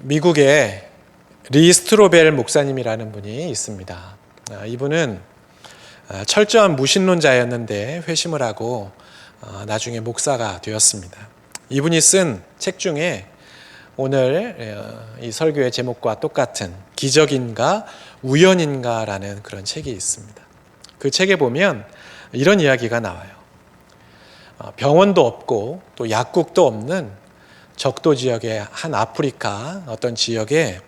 미국에 리 스트로벨 목사님이라는 분이 있습니다. 이분은 철저한 무신론자였는데 회심을 하고 나중에 목사가 되었습니다. 이분이 쓴 책 중에 오늘 이 설교의 제목과 똑같은 기적인가 우연인가라는 그런 책이 있습니다. 그 책에 보면 이런 이야기가 나와요. 병원도 없고 또 약국도 없는 적도 지역의 한 아프리카 어떤 지역에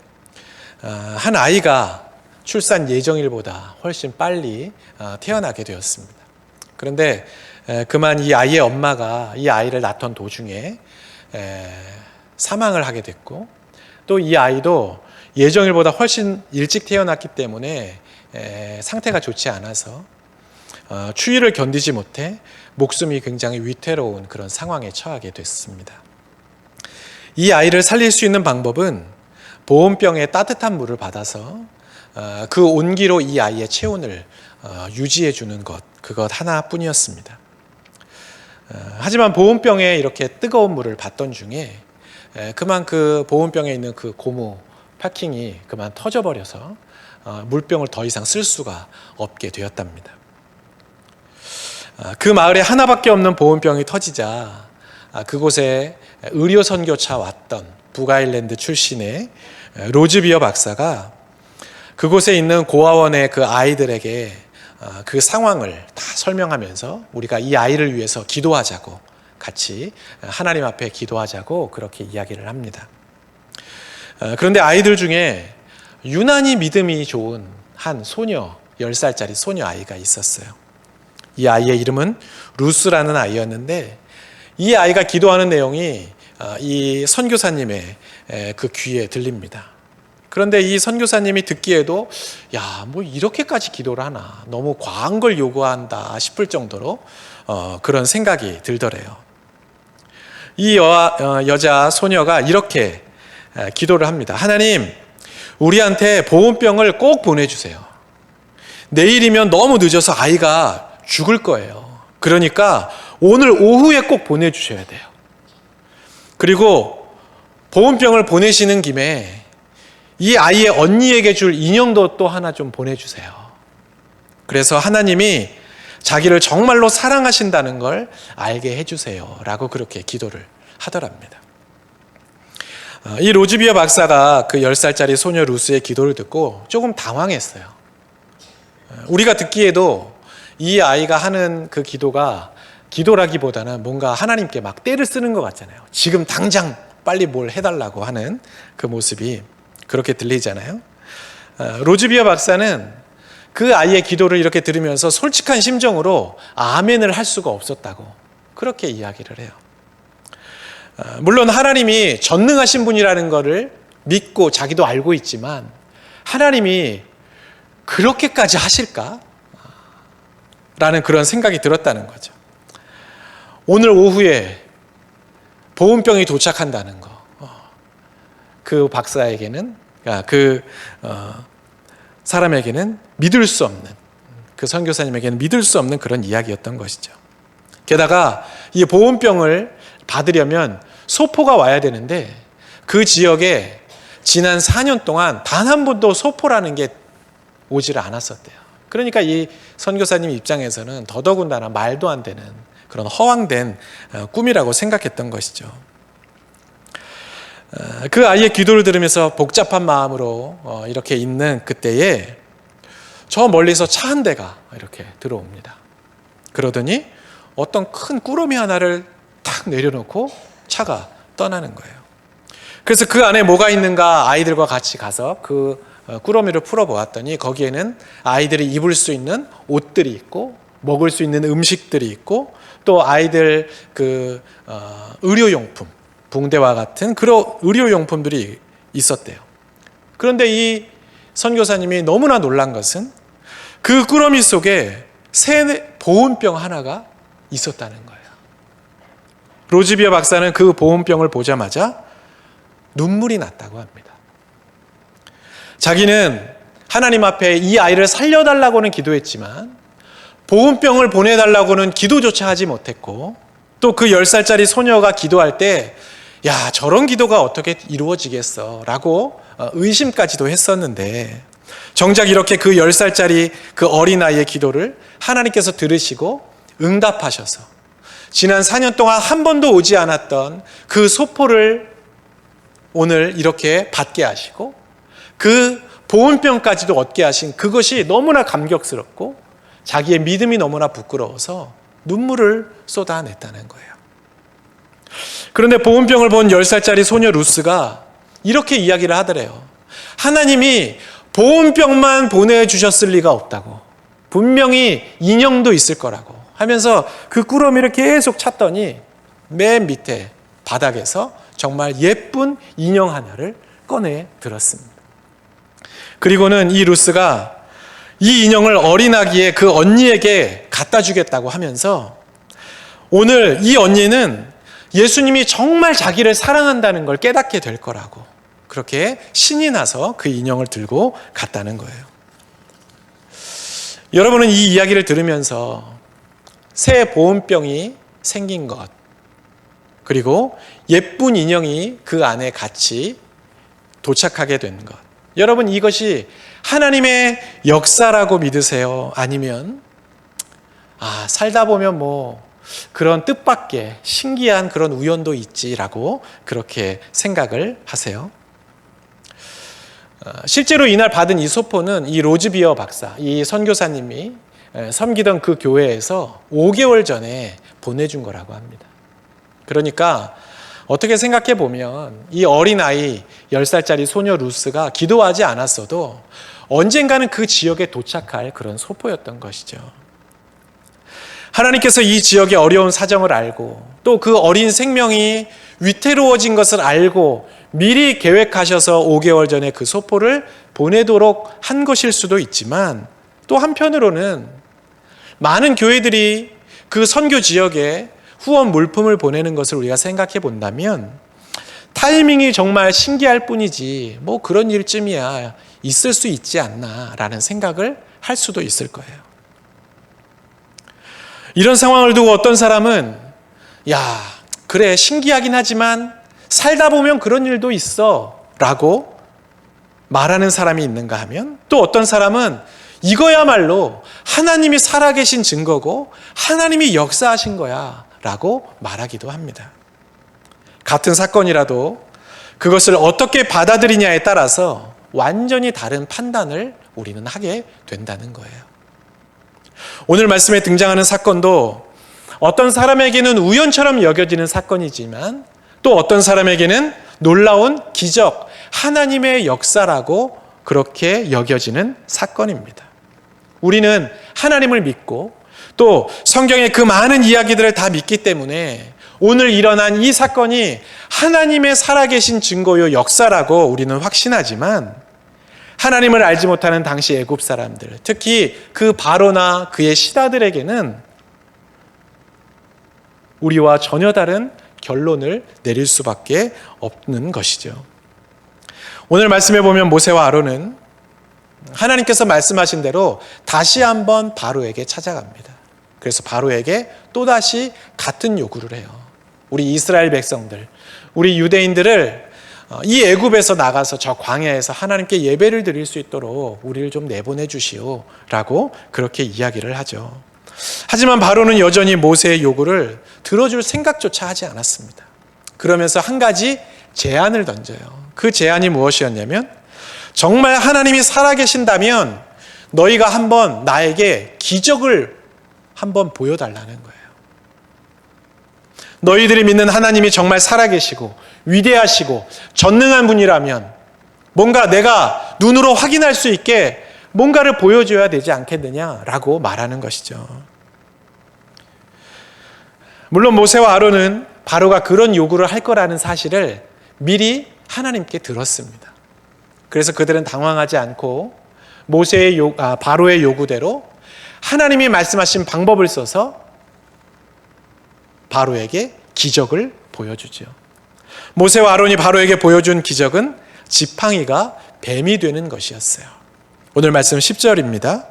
한 아이가 출산 예정일보다 훨씬 빨리 태어나게 되었습니다. 그런데 그만 이 아이의 엄마가 이 아이를 낳던 도중에 사망을 하게 됐고, 또 이 아이도 예정일보다 훨씬 일찍 태어났기 때문에 상태가 좋지 않아서 추위를 견디지 못해 목숨이 굉장히 위태로운 그런 상황에 처하게 됐습니다. 이 아이를 살릴 수 있는 방법은 보온병에 따뜻한 물을 받아서 그 온기로 이 아이의 체온을 유지해 주는 것, 그것 하나뿐이었습니다. 하지만 보온병에 이렇게 뜨거운 물을 받던 중에 그만 그 보온병에 있는 그 고무 패킹이 그만 터져버려서 물병을 더 이상 쓸 수가 없게 되었답니다. 그 마을에 하나밖에 없는 보온병이 터지자 그곳에 의료 선교차 왔던 북아일랜드 출신의 로즈비어 박사가 그곳에 있는 고아원의 그 아이들에게 그 상황을 다 설명하면서 우리가 이 아이를 위해서 기도하자고, 같이 하나님 앞에 기도하자고 그렇게 이야기를 합니다. 그런데 아이들 중에 유난히 믿음이 좋은 한 소녀, 10살짜리 소녀 아이가 있었어요. 이 아이의 이름은 루스라는 아이였는데, 이 아이가 기도하는 내용이 이 선교사님의 그 귀에 들립니다. 그런데 이 선교사님이 듣기에도 뭐 이렇게까지 기도를 하나, 너무 과한 걸 요구한다 싶을 정도로 그런 생각이 들더래요. 이 여자 소녀가 이렇게 기도를 합니다. 하나님, 우리한테 보온병을 꼭 보내주세요. 내일이면 너무 늦어서 아이가 죽을 거예요. 그러니까 오늘 오후에 꼭 보내주셔야 돼요. 그리고 보온병을 보내시는 김에 이 아이의 언니에게 줄 인형도 또 하나 좀 보내주세요. 그래서 하나님이 자기를 정말로 사랑하신다는 걸 알게 해주세요 라고 그렇게 기도를 하더랍니다. 이 로즈비어 박사가 그 10살짜리 소녀 루스의 기도를 듣고 조금 당황했어요. 우리가 듣기에도 이 아이가 하는 그 기도가 기도라기보다는 뭔가 하나님께 막 떼를 쓰는 것 같잖아요. 지금 당장 빨리 뭘 해달라고 하는 그 모습이 그렇게 들리잖아요. 로즈비어 박사는 그 아이의 기도를 이렇게 들으면서 솔직한 심정으로 아멘을 할 수가 없었다고 그렇게 이야기를 해요. 물론 하나님이 전능하신 분이라는 것을 믿고 자기도 알고 있지만, 하나님이 그렇게까지 하실까? 라는 그런 생각이 들었다는 거죠. 오늘 오후에 보온병이 도착한다는 거, 그 박사에게는, 그 사람에게는 믿을 수 없는, 그 선교사님에게는 믿을 수 없는 그런 이야기였던 것이죠. 게다가 이 보온병을 받으려면 소포가 와야 되는데, 그 지역에 지난 4년 동안 단 한 번도 소포라는 게 오지를 않았었대요. 그러니까 이 선교사님 입장에서는 더더군다나 말도 안 되는 그런 허황된 꿈이라고 생각했던 것이죠. 그 아이의 기도를 들으면서 복잡한 마음으로 이렇게 있는 그때에 저 멀리서 차 한 대가 이렇게 들어옵니다. 그러더니 어떤 큰 꾸러미 하나를 탁 내려놓고 차가 떠나는 거예요. 그래서 그 안에 뭐가 있는가 아이들과 같이 가서 그 꾸러미를 풀어보았더니 거기에는 아이들이 입을 수 있는 옷들이 있고 먹을 수 있는 음식들이 있고 또 아이들 그 의료용품, 붕대와 같은 그런 의료용품들이 있었대요. 그런데 이 선교사님이 너무나 놀란 것은 그 꾸러미 속에 새 보온병 하나가 있었다는 거예요. 로즈비어 박사는 그 보온병을 보자마자 눈물이 났다고 합니다. 자기는 하나님 앞에 이 아이를 살려달라고는 기도했지만 보온병을 보내달라고는 기도조차 하지 못했고, 또 그 10살짜리 소녀가 기도할 때 야, 저런 기도가 어떻게 이루어지겠어? 라고 의심까지도 했었는데, 정작 이렇게 그 10살짜리 그 어린아이의 기도를 하나님께서 들으시고 응답하셔서 지난 4년 동안 한 번도 오지 않았던 그 소포를 오늘 이렇게 받게 하시고 그 보온병까지도 얻게 하신 그것이 너무나 감격스럽고 자기의 믿음이 너무나 부끄러워서 눈물을 쏟아냈다는 거예요. 그런데 보온병을 본 10살짜리 소녀 루스가 이렇게 이야기를 하더래요. 하나님이 보온병만 보내주셨을 리가 없다고. 분명히 인형도 있을 거라고 하면서 그 꾸러미를 계속 찾더니 맨 밑에 바닥에서 정말 예쁜 인형 하나를 꺼내 들었습니다. 그리고는 이 루스가 이 인형을 어린아기의 그 언니에게 갖다 주겠다고 하면서 오늘 이 언니는 예수님이 정말 자기를 사랑한다는 걸 깨닫게 될 거라고 그렇게 신이 나서 그 인형을 들고 갔다는 거예요. 여러분은 이 이야기를 들으면서 새 보온병이 생긴 것, 그리고 예쁜 인형이 그 안에 같이 도착하게 된 것, 여러분 이것이 하나님의 역사라고 믿으세요? 아니면 살다 보면 그런 뜻밖의 신기한 그런 우연도 있지라고 그렇게 생각을 하세요? 실제로 이날 받은 이 소포는 이 로즈비어 박사, 이 선교사님이 섬기던 그 교회에서 5개월 전에 보내준 거라고 합니다. 그러니까 어떻게 생각해 보면 이 어린아이 10살짜리 소녀 루스가 기도하지 않았어도 언젠가는 그 지역에 도착할 그런 소포였던 것이죠. 하나님께서 이 지역의 어려운 사정을 알고 또 그 어린 생명이 위태로워진 것을 알고 미리 계획하셔서 5개월 전에 그 소포를 보내도록 한 것일 수도 있지만 또 한편으로는 많은 교회들이 그 선교 지역에 후원 물품을 보내는 것을 우리가 생각해 본다면 타이밍이 정말 신기할 뿐이지 그런 일쯤이야 있을 수 있지 않나 라는 생각을 할 수도 있을 거예요. 이런 상황을 두고 어떤 사람은 그래 신기하긴 하지만 살다 보면 그런 일도 있어 라고 말하는 사람이 있는가 하면 또 어떤 사람은 이거야말로 하나님이 살아계신 증거고 하나님이 역사하신 거야 라고 말하기도 합니다. 같은 사건이라도 그것을 어떻게 받아들이냐에 따라서 완전히 다른 판단을 우리는 하게 된다는 거예요. 오늘 말씀에 등장하는 사건도 어떤 사람에게는 우연처럼 여겨지는 사건이지만 또 어떤 사람에게는 놀라운 기적, 하나님의 역사라고 그렇게 여겨지는 사건입니다. 우리는 하나님을 믿고 또 성경의 그 많은 이야기들을 다 믿기 때문에 오늘 일어난 이 사건이 하나님의 살아계신 증거요 역사라고 우리는 확신하지만 하나님을 알지 못하는 당시 애굽 사람들, 특히 그 바로나 그의 신하들에게는 우리와 전혀 다른 결론을 내릴 수밖에 없는 것이죠. 오늘 말씀해 보면 모세와 아론은 하나님께서 말씀하신 대로 다시 한번 바로에게 찾아갑니다. 그래서 바로에게 또다시 같은 요구를 해요. 우리 이스라엘 백성들, 우리 유대인들을 이 애굽에서 나가서 저 광야에서 하나님께 예배를 드릴 수 있도록 우리를 좀 내보내 주시오 라고 그렇게 이야기를 하죠. 하지만 바로는 여전히 모세의 요구를 들어줄 생각조차 하지 않았습니다. 그러면서 한 가지 제안을 던져요. 그 제안이 무엇이었냐면 정말 하나님이 살아계신다면 너희가 한번 나에게 기적을 한번 보여달라는 거예요. 너희들이 믿는 하나님이 정말 살아계시고 위대하시고 전능한 분이라면 뭔가 내가 눈으로 확인할 수 있게 뭔가를 보여줘야 되지 않겠느냐라고 말하는 것이죠. 물론 모세와 아론은 바로가 그런 요구를 할 거라는 사실을 미리 하나님께 들었습니다. 그래서 그들은 당황하지 않고 바로의 요구대로 하나님이 말씀하신 방법을 써서 바로에게 기적을 보여주죠. 모세와 아론이 바로에게 보여준 기적은 지팡이가 뱀이 되는 것이었어요. 오늘 말씀 10절입니다.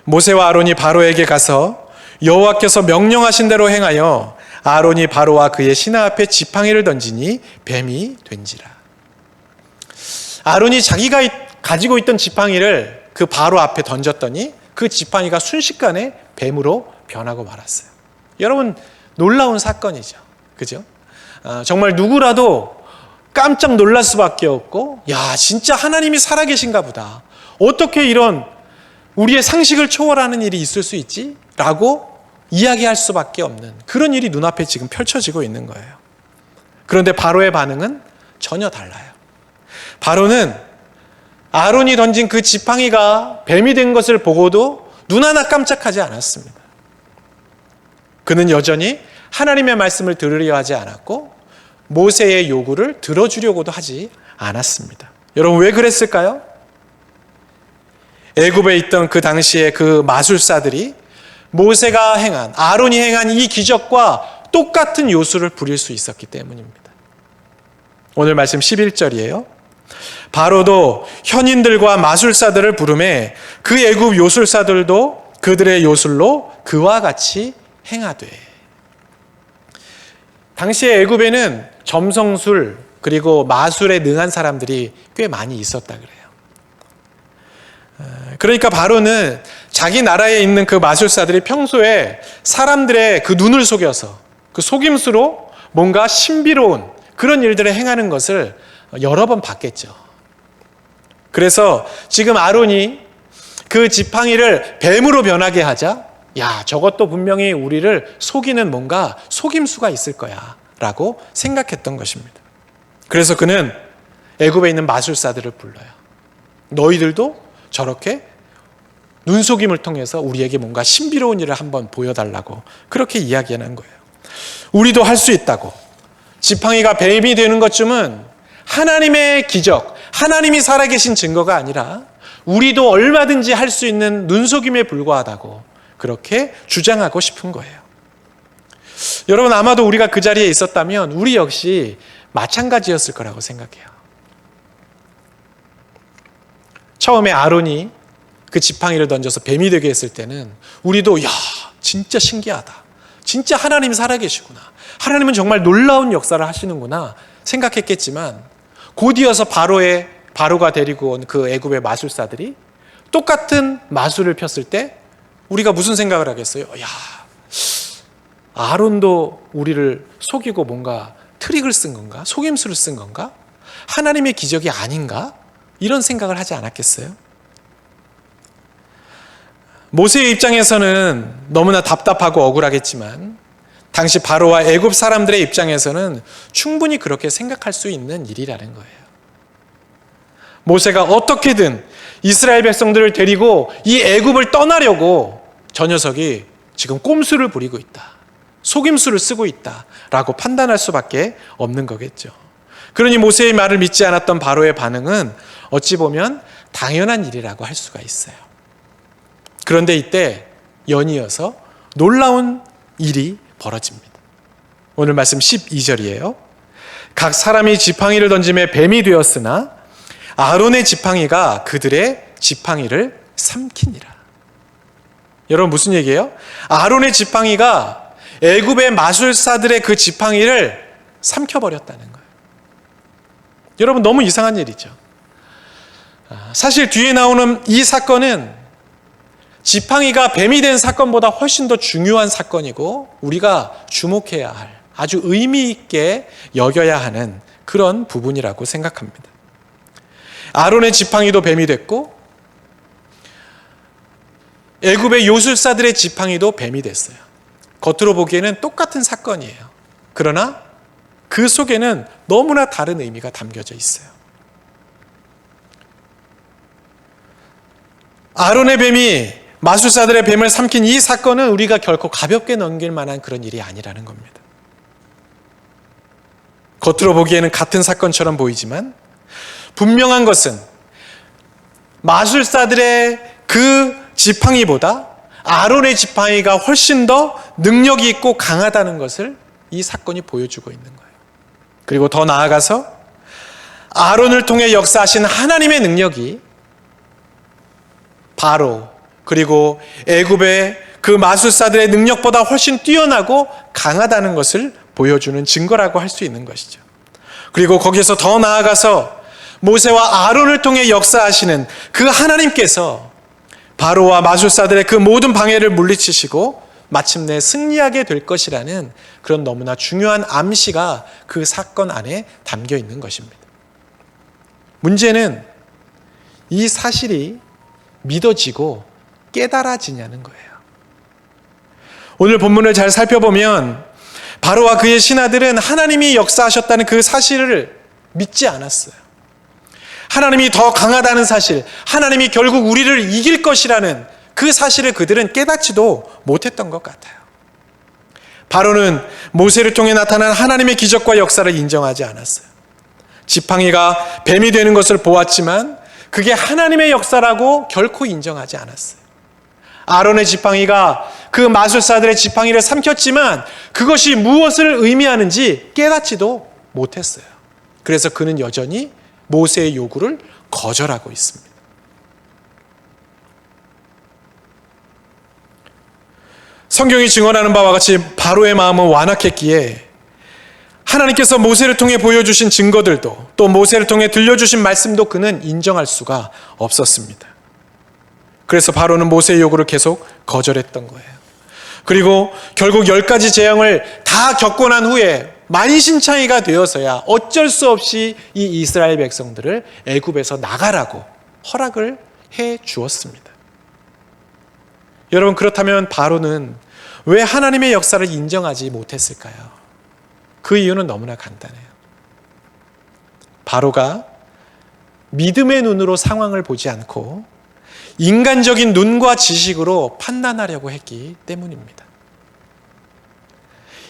모세와 아론이 바로에게 가서 여호와께서 명령하신 대로 행하여 아론이 바로와 그의 신하 앞에 지팡이를 던지니 뱀이 된지라. 아론이 자기가 가지고 있던 지팡이를 그 바로 앞에 던졌더니 그 지팡이가 순식간에 뱀으로 변하고 말았어요. 여러분, 놀라운 사건이죠. 그죠? 정말 누구라도 깜짝 놀랄 수밖에 없고, 야, 진짜 하나님이 살아계신가 보다. 어떻게 이런 우리의 상식을 초월하는 일이 있을 수 있지? 라고 이야기할 수밖에 없는 그런 일이 눈앞에 지금 펼쳐지고 있는 거예요. 그런데 바로의 반응은 전혀 달라요. 바로는 아론이 던진 그 지팡이가 뱀이 된 것을 보고도 눈 하나 깜짝하지 않았습니다. 그는 여전히 하나님의 말씀을 들으려 하지 않았고 모세의 요구를 들어주려고도 하지 않았습니다. 여러분, 왜 그랬을까요? 애굽에 있던 그 당시에 그 마술사들이 모세가 행한, 아론이 행한 이 기적과 똑같은 요술을 부릴 수 있었기 때문입니다. 오늘 말씀 11절이에요. 바로도 현인들과 마술사들을 부르매 그 애굽 요술사들도 그들의 요술로 그와 같이 행하되. 당시에 애굽에는 점성술 그리고 마술에 능한 사람들이 꽤 많이 있었다 그래요. 그러니까 바로는 자기 나라에 있는 그 마술사들이 평소에 사람들의 그 눈을 속여서 그 속임수로 뭔가 신비로운 그런 일들을 행하는 것을 여러 번 봤겠죠. 그래서 지금 아론이 그 지팡이를 뱀으로 변하게 하자, 야, 저것도 분명히 우리를 속이는 뭔가 속임수가 있을 거야 라고 생각했던 것입니다. 그래서 그는 애굽에 있는 마술사들을 불러요. 너희들도 저렇게 눈속임을 통해서 우리에게 뭔가 신비로운 일을 한번 보여달라고 그렇게 이야기하는 거예요. 우리도 할 수 있다고. 지팡이가 뱀이 되는 것쯤은 하나님의 기적, 하나님이 살아계신 증거가 아니라 우리도 얼마든지 할 수 있는 눈속임에 불과하다고 그렇게 주장하고 싶은 거예요. 여러분, 아마도 우리가 그 자리에 있었다면 우리 역시 마찬가지였을 거라고 생각해요. 처음에 아론이 그 지팡이를 던져서 뱀이 되게 했을 때는 우리도 야, 진짜 신기하다. 진짜 하나님 살아계시구나. 하나님은 정말 놀라운 역사를 하시는구나 생각했겠지만 곧이어서 바로가 데리고 온 그 애굽의 마술사들이 똑같은 마술을 폈을 때 우리가 무슨 생각을 하겠어요? 야, 아론도 우리를 속이고 뭔가 트릭을 쓴 건가? 속임수를 쓴 건가? 하나님의 기적이 아닌가? 이런 생각을 하지 않았겠어요? 모세의 입장에서는 너무나 답답하고 억울하겠지만 당시 바로와 애굽 사람들의 입장에서는 충분히 그렇게 생각할 수 있는 일이라는 거예요. 모세가 어떻게든 이스라엘 백성들을 데리고 이 애굽을 떠나려고 저 녀석이 지금 꼼수를 부리고 있다. 속임수를 쓰고 있다라고 판단할 수밖에 없는 거겠죠. 그러니 모세의 말을 믿지 않았던 바로의 반응은 어찌 보면 당연한 일이라고 할 수가 있어요. 그런데 이때 연이어서 놀라운 일이 벌어집니다. 오늘 말씀 12절이에요. 각 사람이 지팡이를 던짐에 뱀이 되었으나 아론의 지팡이가 그들의 지팡이를 삼키니라. 여러분, 무슨 얘기예요? 아론의 지팡이가 애굽의 마술사들의 그 지팡이를 삼켜버렸다는 거예요. 여러분, 너무 이상한 일이죠. 사실 뒤에 나오는 이 사건은 지팡이가 뱀이 된 사건보다 훨씬 더 중요한 사건이고 우리가 주목해야 할, 아주 의미 있게 여겨야 하는 그런 부분이라고 생각합니다. 아론의 지팡이도 뱀이 됐고 애굽의 요술사들의 지팡이도 뱀이 됐어요. 겉으로 보기에는 똑같은 사건이에요. 그러나 그 속에는 너무나 다른 의미가 담겨져 있어요. 아론의 뱀이 마술사들의 뱀을 삼킨 이 사건은 우리가 결코 가볍게 넘길 만한 그런 일이 아니라는 겁니다. 겉으로 보기에는 같은 사건처럼 보이지만 분명한 것은 마술사들의 그 지팡이보다 아론의 지팡이가 훨씬 더 능력이 있고 강하다는 것을 이 사건이 보여주고 있는 거예요. 그리고 더 나아가서 아론을 통해 역사하신 하나님의 능력이 바로 그리고 애굽의 그 마술사들의 능력보다 훨씬 뛰어나고 강하다는 것을 보여주는 증거라고 할 수 있는 것이죠. 그리고 거기에서 더 나아가서 모세와 아론을 통해 역사하시는 그 하나님께서 바로와 마술사들의 그 모든 방해를 물리치시고 마침내 승리하게 될 것이라는 그런 너무나 중요한 암시가 그 사건 안에 담겨 있는 것입니다. 문제는 이 사실이 믿어지고 깨달아지냐는 거예요. 오늘 본문을 잘 살펴보면 바로와 그의 신하들은 하나님이 역사하셨다는 그 사실을 믿지 않았어요. 하나님이 더 강하다는 사실, 하나님이 결국 우리를 이길 것이라는 그 사실을 그들은 깨닫지도 못했던 것 같아요. 바로는 모세를 통해 나타난 하나님의 기적과 역사를 인정하지 않았어요. 지팡이가 뱀이 되는 것을 보았지만 그게 하나님의 역사라고 결코 인정하지 않았어요. 아론의 지팡이가 그 마술사들의 지팡이를 삼켰지만 그것이 무엇을 의미하는지 깨닫지도 못했어요. 그래서 그는 여전히 모세의 요구를 거절하고 있습니다. 성경이 증언하는 바와 같이 바로의 마음은 완악했기에 하나님께서 모세를 통해 보여주신 증거들도 또 모세를 통해 들려주신 말씀도 그는 인정할 수가 없었습니다. 그래서 바로는 모세의 요구를 계속 거절했던 거예요. 그리고 결국 10가지 재앙을 다 겪고 난 후에 만신창이가 되어서야 어쩔 수 없이 이 이스라엘 백성들을 애굽에서 나가라고 허락을 해 주었습니다. 여러분, 그렇다면 바로는 왜 하나님의 역사를 인정하지 못했을까요? 그 이유는 너무나 간단해요. 바로가 믿음의 눈으로 상황을 보지 않고 인간적인 눈과 지식으로 판단하려고 했기 때문입니다.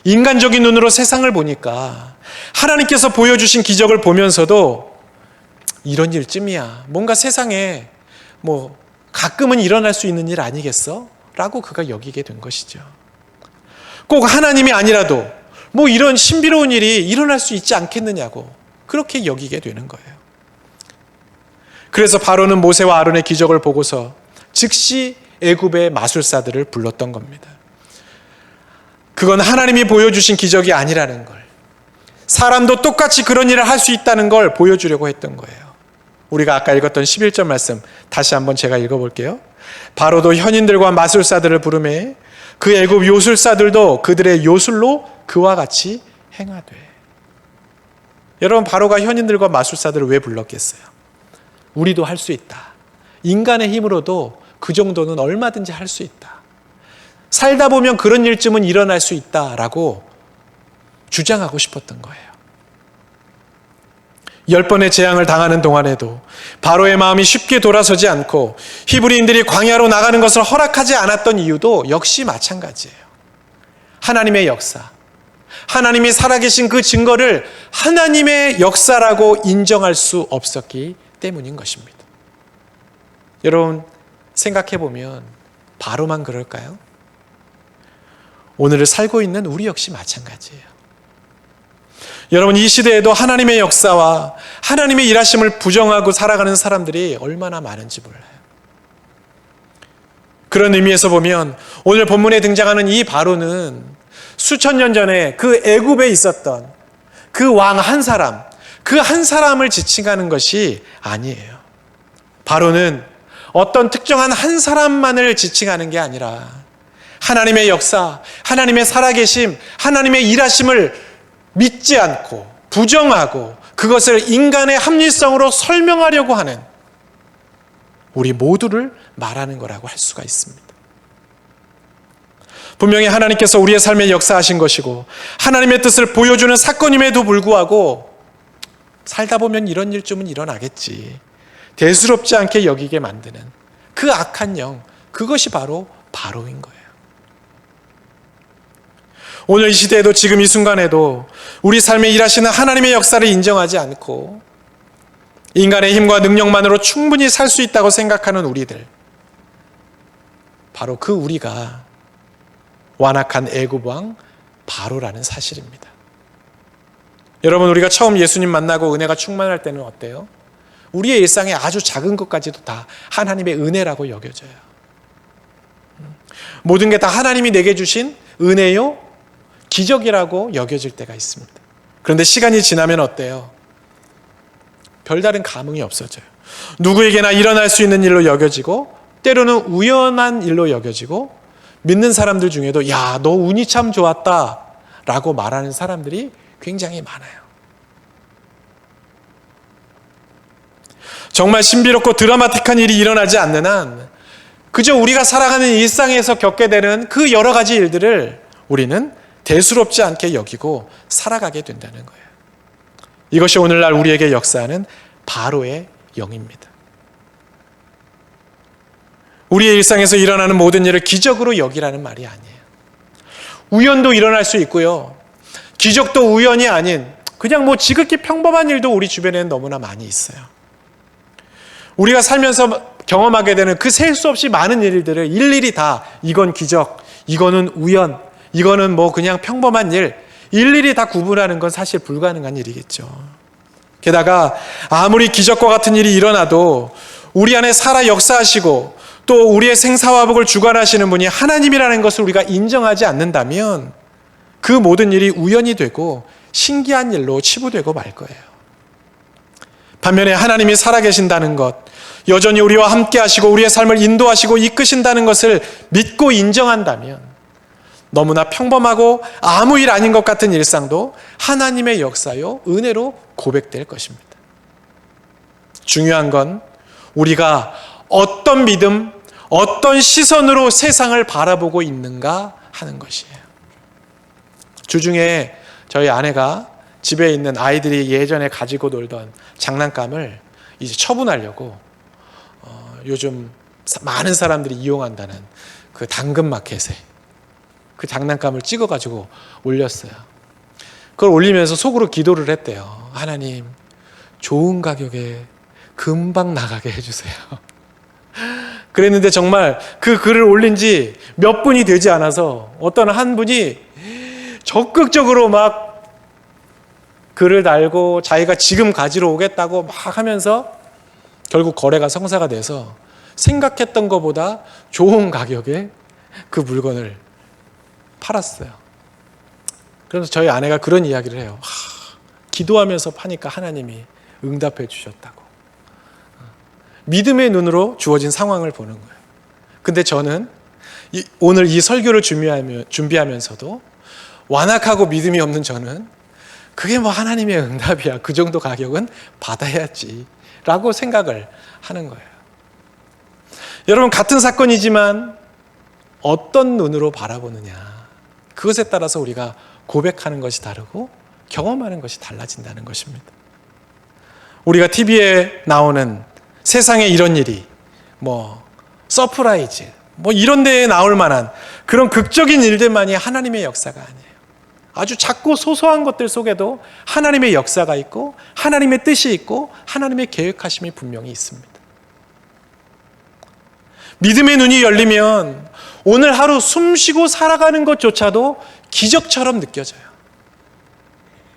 인간적인 눈으로 세상을 보니까 하나님께서 보여주신 기적을 보면서도 이런 일쯤이야. 뭔가 세상에 가끔은 일어날 수 있는 일 아니겠어? 라고 그가 여기게 된 것이죠. 꼭 하나님이 아니라도 이런 신비로운 일이 일어날 수 있지 않겠느냐고 그렇게 여기게 되는 거예요. 그래서 바로는 모세와 아론의 기적을 보고서 즉시 애굽의 마술사들을 불렀던 겁니다. 그건 하나님이 보여주신 기적이 아니라는 걸, 사람도 똑같이 그런 일을 할 수 있다는 걸 보여주려고 했던 거예요. 우리가 아까 읽었던 11절 말씀 다시 한번 제가 읽어볼게요. 바로도 현인들과 마술사들을 부르매 그 애굽 요술사들도 그들의 요술로 그와 같이 행하되. 여러분, 바로가 현인들과 마술사들을 왜 불렀겠어요? 우리도 할 수 있다. 인간의 힘으로도 그 정도는 얼마든지 할 수 있다. 살다 보면 그런 일쯤은 일어날 수 있다라고 주장하고 싶었던 거예요. 10번의 재앙을 당하는 동안에도 바로의 마음이 쉽게 돌아서지 않고 히브리인들이 광야로 나가는 것을 허락하지 않았던 이유도 역시 마찬가지예요. 하나님의 역사, 하나님이 살아계신 그 증거를 하나님의 역사라고 인정할 수 없었기 때문인 것입니다. 여러분, 생각해보면 바로만 그럴까요? 오늘을 살고 있는 우리 역시 마찬가지예요. 여러분, 이 시대에도 하나님의 역사와 하나님의 일하심을 부정하고 살아가는 사람들이 얼마나 많은지 몰라요. 그런 의미에서 보면 오늘 본문에 등장하는 이 바로는 수천 년 전에 그 애굽에 있었던 그 왕 한 사람, 그 한 사람을 지칭하는 것이 아니에요. 바로는 어떤 특정한 한 사람만을 지칭하는 게 아니라 하나님의 역사, 하나님의 살아계심, 하나님의 일하심을 믿지 않고 부정하고 그것을 인간의 합리성으로 설명하려고 하는 우리 모두를 말하는 거라고 할 수가 있습니다. 분명히 하나님께서 우리의 삶에 역사하신 것이고 하나님의 뜻을 보여주는 사건임에도 불구하고 살다 보면 이런 일쯤은 일어나겠지, 대수롭지 않게 여기게 만드는 그 악한 영, 그것이 바로 바로인 거예요. 오늘 이 시대에도 지금 이 순간에도 우리 삶에 일하시는 하나님의 역사를 인정하지 않고 인간의 힘과 능력만으로 충분히 살 수 있다고 생각하는 우리들, 바로 그 우리가 완악한 애굽 왕 바로라는 사실입니다. 여러분, 우리가 처음 예수님 만나고 은혜가 충만할 때는 어때요? 우리의 일상에 아주 작은 것까지도 다 하나님의 은혜라고 여겨져요. 모든 게 다 하나님이 내게 주신 은혜요, 기적이라고 여겨질 때가 있습니다. 그런데 시간이 지나면 어때요? 별다른 감흥이 없어져요. 누구에게나 일어날 수 있는 일로 여겨지고 때로는 우연한 일로 여겨지고 믿는 사람들 중에도 야, 너 운이 참 좋았다 라고 말하는 사람들이 굉장히 많아요. 정말 신비롭고 드라마틱한 일이 일어나지 않는 한 그저 우리가 살아가는 일상에서 겪게 되는 그 여러 가지 일들을 우리는 대수롭지 않게 여기고 살아가게 된다는 거예요. 이것이 오늘날 우리에게 역사하는 바로의 영입니다. 우리의 일상에서 일어나는 모든 일을 기적으로 여기라는 말이 아니에요. 우연도 일어날 수 있고요. 기적도 우연이 아닌 그냥 지극히 평범한 일도 우리 주변에는 너무나 많이 있어요. 우리가 살면서 경험하게 되는 그 셀 수 없이 많은 일들을 일일이 다 이건 기적, 이거는 우연, 이거는 그냥 평범한 일, 일일이 다 구분하는 건 사실 불가능한 일이겠죠. 게다가 아무리 기적과 같은 일이 일어나도 우리 안에 살아 역사하시고 또 우리의 생사화복을 주관하시는 분이 하나님이라는 것을 우리가 인정하지 않는다면 그 모든 일이 우연이 되고 신기한 일로 치부되고 말 거예요. 반면에 하나님이 살아계신다는 것, 여전히 우리와 함께 하시고 우리의 삶을 인도하시고 이끄신다는 것을 믿고 인정한다면 너무나 평범하고 아무 일 아닌 것 같은 일상도 하나님의 역사요, 은혜로 고백될 것입니다. 중요한 건 우리가 어떤 믿음, 어떤 시선으로 세상을 바라보고 있는가 하는 것이에요. 주중에 저희 아내가 집에 있는 아이들이 예전에 가지고 놀던 장난감을 이제 처분하려고 요즘 많은 사람들이 이용한다는 그 당근마켓에 그 장난감을 찍어가지고 올렸어요. 그걸 올리면서 속으로 기도를 했대요. 하나님, 좋은 가격에 금방 나가게 해주세요. 그랬는데 정말 그 글을 올린 지 몇 분이 되지 않아서 어떤 한 분이 적극적으로 막 글을 달고 자기가 지금 가지러 오겠다고 막 하면서 결국 거래가 성사가 돼서 생각했던 것보다 좋은 가격에 그 물건을 팔았어요. 그래서 저희 아내가 그런 이야기를 해요. 기도하면서 파니까 하나님이 응답해 주셨다고. 믿음의 눈으로 주어진 상황을 보는 거예요. 근데 저는 오늘 이 설교를 준비하면서도 완악하고 믿음이 없는 저는 그게 하나님의 응답이야. 그 정도 가격은 받아야지 라고 생각을 하는 거예요. 여러분, 같은 사건이지만 어떤 눈으로 바라보느냐, 그것에 따라서 우리가 고백하는 것이 다르고 경험하는 것이 달라진다는 것입니다. 우리가 TV에 나오는 세상에 이런 일이 서프라이즈 이런 데에 나올 만한 그런 극적인 일들만이 하나님의 역사가 아니에요. 아주 작고 소소한 것들 속에도 하나님의 역사가 있고 하나님의 뜻이 있고 하나님의 계획하심이 분명히 있습니다. 믿음의 눈이 열리면 오늘 하루 숨쉬고 살아가는 것조차도 기적처럼 느껴져요.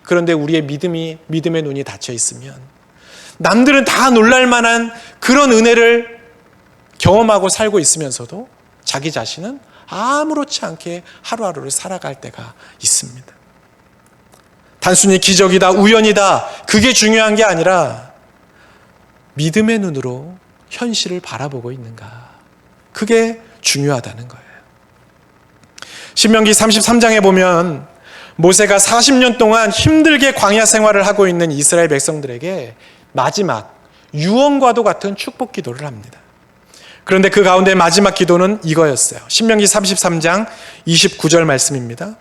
그런데 우리의 믿음의 눈이 닫혀 있으면 남들은 다 놀랄 만한 그런 은혜를 경험하고 살고 있으면서도 자기 자신은 아무렇지 않게 하루하루를 살아갈 때가 있습니다. 단순히 기적이다, 우연이다, 그게 중요한 게 아니라 믿음의 눈으로 현실을 바라보고 있는가, 그게 중요하다는 거예요. 신명기 33장에 보면 모세가 40년 동안 힘들게 광야 생활을 하고 있는 이스라엘 백성들에게 마지막 유언과도 같은 축복 기도를 합니다. 그런데 그 가운데 마지막 기도는 이거였어요. 신명기 33장 29절 말씀입니다.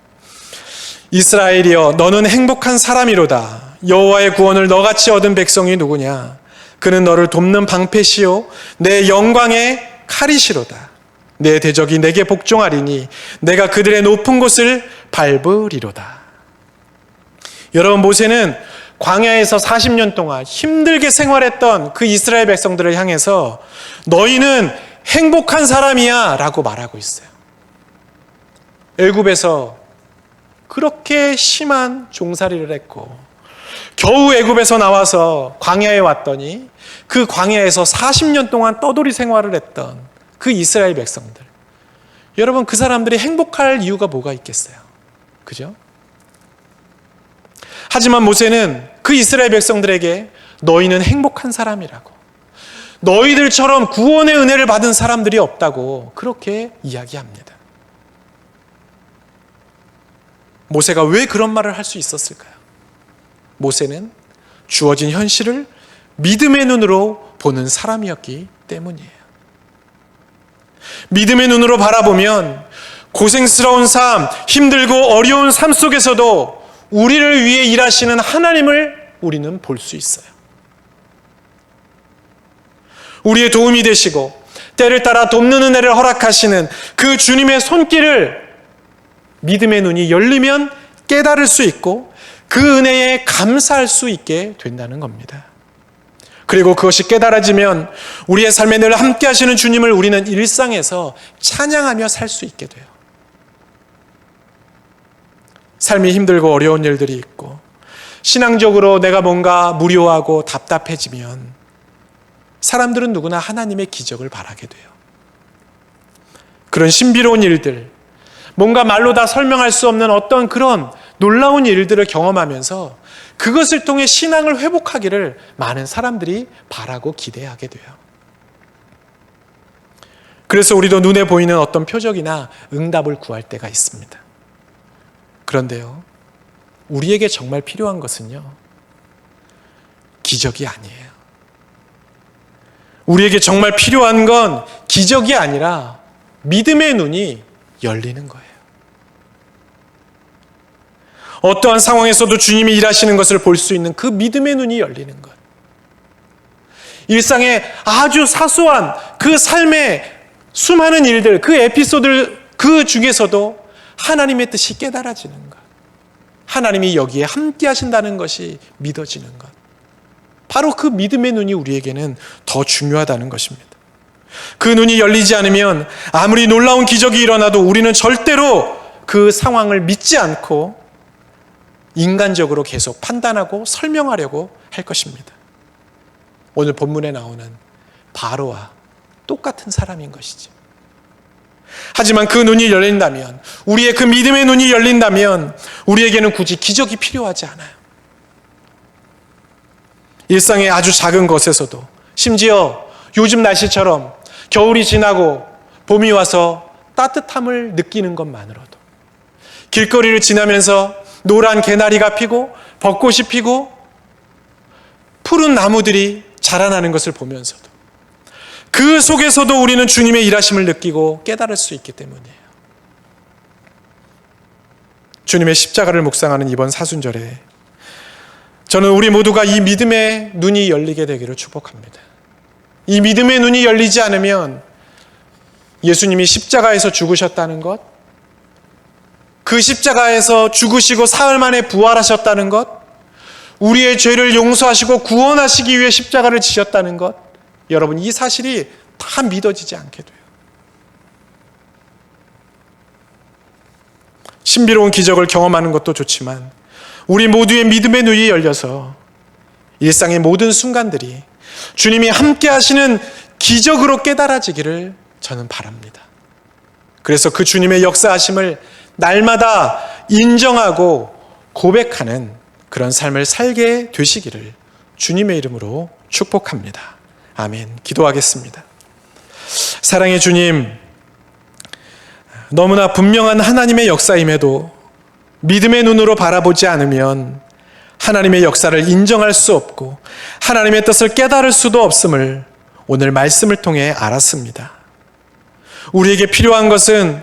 이스라엘이여, 너는 행복한 사람이로다. 여호와의 구원을 너같이 얻은 백성이 누구냐? 그는 너를 돕는 방패시요 내 영광의 칼이시로다. 내 대적이 내게 복종하리니 내가 그들의 높은 곳을 밟으리로다. 여러분, 모세는 광야에서 40년 동안 힘들게 생활했던 그 이스라엘 백성들을 향해서 너희는 행복한 사람이야 라고 말하고 있어요. 애굽에서 그렇게 심한 종살이를 했고 겨우 애굽에서 나와서 광야에 왔더니 그 광야에서 40년 동안 떠돌이 생활을 했던 그 이스라엘 백성들, 여러분, 그 사람들이 행복할 이유가 뭐가 있겠어요? 그죠? 하지만 모세는 그 이스라엘 백성들에게 너희는 행복한 사람이라고, 너희들처럼 구원의 은혜를 받은 사람들이 없다고 그렇게 이야기합니다. 모세가 왜 그런 말을 할 수 있었을까요? 모세는 주어진 현실을 믿음의 눈으로 보는 사람이었기 때문이에요. 믿음의 눈으로 바라보면 고생스러운 삶, 힘들고 어려운 삶 속에서도 우리를 위해 일하시는 하나님을 우리는 볼 수 있어요. 우리의 도움이 되시고 때를 따라 돕는 은혜를 허락하시는 그 주님의 손길을 믿음의 눈이 열리면 깨달을 수 있고 그 은혜에 감사할 수 있게 된다는 겁니다. 그리고 그것이 깨달아지면 우리의 삶에 늘 함께 하시는 주님을 우리는 일상에서 찬양하며 살 수 있게 돼요. 삶이 힘들고 어려운 일들이 있고 신앙적으로 내가 뭔가 무료하고 답답해지면 사람들은 누구나 하나님의 기적을 바라게 돼요. 그런 신비로운 일들, 뭔가 말로 다 설명할 수 없는 어떤 그런 놀라운 일들을 경험하면서 그것을 통해 신앙을 회복하기를 많은 사람들이 바라고 기대하게 돼요. 그래서 우리도 눈에 보이는 어떤 표적이나 응답을 구할 때가 있습니다. 그런데요, 우리에게 정말 필요한 것은요, 기적이 아니에요. 우리에게 정말 필요한 건 기적이 아니라 믿음의 눈이 열리는 거예요. 어떠한 상황에서도 주님이 일하시는 것을 볼 수 있는 그 믿음의 눈이 열리는 것. 일상의 아주 사소한 그 삶의 수많은 일들, 그 에피소드 그 중에서도 하나님의 뜻이 깨달아지는 것. 하나님이 여기에 함께 하신다는 것이 믿어지는 것. 바로 그 믿음의 눈이 우리에게는 더 중요하다는 것입니다. 그 눈이 열리지 않으면 아무리 놀라운 기적이 일어나도 우리는 절대로 그 상황을 믿지 않고 인간적으로 계속 판단하고 설명하려고 할 것입니다. 오늘 본문에 나오는 바로와 똑같은 사람인 것이죠. 하지만 그 눈이 열린다면, 우리의 그 믿음의 눈이 열린다면 우리에게는 굳이 기적이 필요하지 않아요. 일상의 아주 작은 것에서도, 심지어 요즘 날씨처럼 겨울이 지나고 봄이 와서 따뜻함을 느끼는 것만으로도, 길거리를 지나면서 노란 개나리가 피고 벚꽃이 피고 푸른 나무들이 자라나는 것을 보면서도 그 속에서도 우리는 주님의 일하심을 느끼고 깨달을 수 있기 때문이에요. 주님의 십자가를 묵상하는 이번 사순절에 저는 우리 모두가 이 믿음의 눈이 열리게 되기를 축복합니다. 이 믿음의 눈이 열리지 않으면 예수님이 십자가에서 죽으셨다는 것, 그 십자가에서 죽으시고 사흘 만에 부활하셨다는 것, 우리의 죄를 용서하시고 구원하시기 위해 십자가를 지셨다는 것, 여러분, 이 사실이 다 믿어지지 않게 돼요. 신비로운 기적을 경험하는 것도 좋지만 우리 모두의 믿음의 눈이 열려서 일상의 모든 순간들이 주님이 함께 하시는 기적으로 깨달아지기를 저는 바랍니다. 그래서 그 주님의 역사하심을 날마다 인정하고 고백하는 그런 삶을 살게 되시기를 주님의 이름으로 축복합니다. 아멘. 기도하겠습니다. 사랑의 주님, 너무나 분명한 하나님의 역사임에도 믿음의 눈으로 바라보지 않으면 하나님의 역사를 인정할 수 없고 하나님의 뜻을 깨달을 수도 없음을 오늘 말씀을 통해 알았습니다. 우리에게 필요한 것은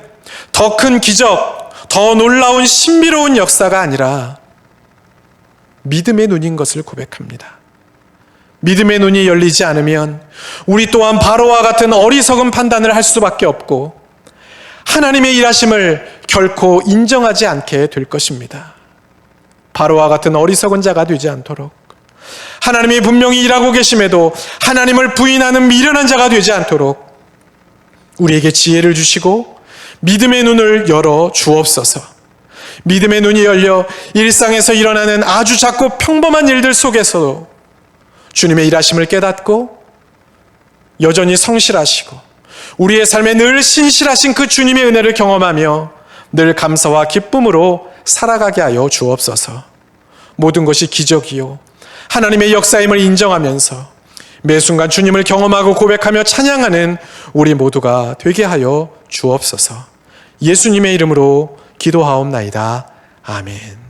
더 큰 기적, 더 놀라운 신비로운 역사가 아니라 믿음의 눈인 것을 고백합니다. 믿음의 눈이 열리지 않으면 우리 또한 바로와 같은 어리석은 판단을 할 수밖에 없고 하나님의 일하심을 결코 인정하지 않게 될 것입니다. 바로와 같은 어리석은 자가 되지 않도록, 하나님이 분명히 일하고 계심에도 하나님을 부인하는 미련한 자가 되지 않도록 우리에게 지혜를 주시고 믿음의 눈을 열어 주옵소서. 믿음의 눈이 열려 일상에서 일어나는 아주 작고 평범한 일들 속에서도 주님의 일하심을 깨닫고 여전히 성실하시고 우리의 삶에 늘 신실하신 그 주님의 은혜를 경험하며 늘 감사와 기쁨으로 살아가게 하여 주옵소서. 모든 것이 기적이요 하나님의 역사임을 인정하면서 매 순간 주님을 경험하고 고백하며 찬양하는 우리 모두가 되게 하여 주옵소서. 예수님의 이름으로 기도하옵나이다. 아멘.